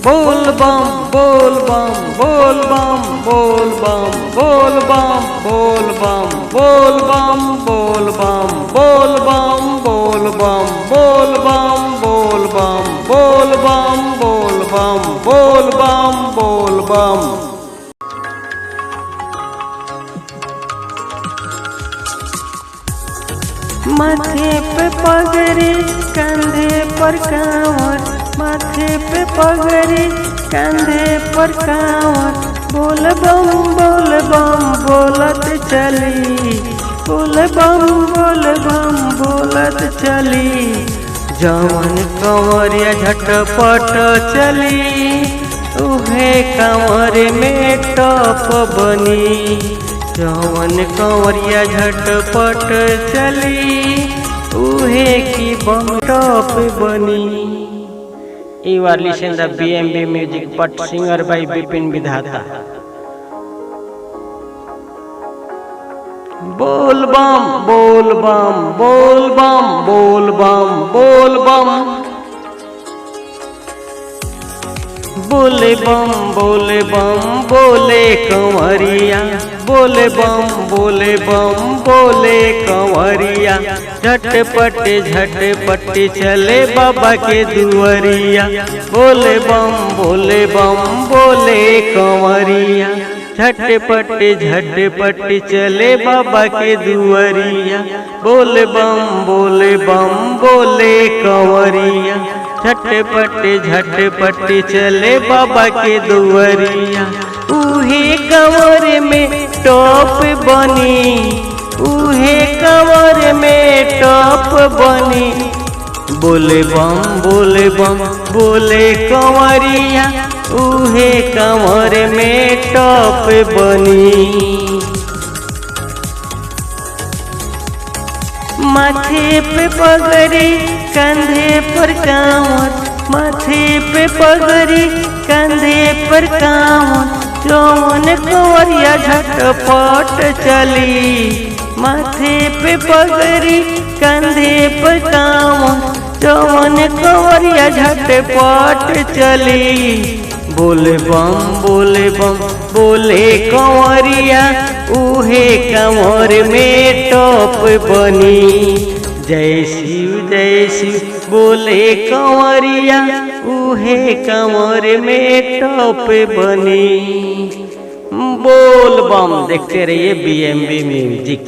बोल बम बोल बम बोल बम बोल बम बोल बम बोल बम बोल बम बोल बम बोल बम बोल बम बोल बम बोल बम बोल बम बोल बम बोल बम बोल बम। माथे पे पगड़ी कंधे पर कांवर, माथे पे पगड़ी कंधे पर कांवर, बोल बम बोलत चली, बोल बम बोलत चली। जवन कंवरिया झटपट चली उहे कंवर में टप बनी, जवन कंवरिया झटपट चली उहे की बम टप बनी। You are listening the BMB music but singer by Bipin Vidhata। बोल बम बोल बम बोल बम बोल बम बोल बम, बोले बम बोले कंवरिया, बोले बम बोले कंवरिया, झटपट चले बाबा के दुआरिया। बोले बम बोले कंवरिया, झटपट चले बाबा के दुआरिया। बोले बम बोले कंवरिया, झटपट चले बाबा के दुआरिया। उहे कंवर में टॉप बनी, उहे कंवर में टॉप बनी। बोले बम बोले कंवरिया, उहे कंवर में टॉप बनी। माथे पे पगड़ी कंधे पर कांवर, माथे पे पगड़ी कंधे पर कांवर, जवन कंवरिया झटपट चली। माथे पे पगड़ी कंधे पर कांवर, जवन कंवरिया झटपट चली। बोले बम बोले कंवरिया, उहे कंवर में टॉप बनी। जय शिव बोले कंवरिया, उहे कंवर में टॉप बनी। बोल बम। देखते रहिए BMB म्यूजिक।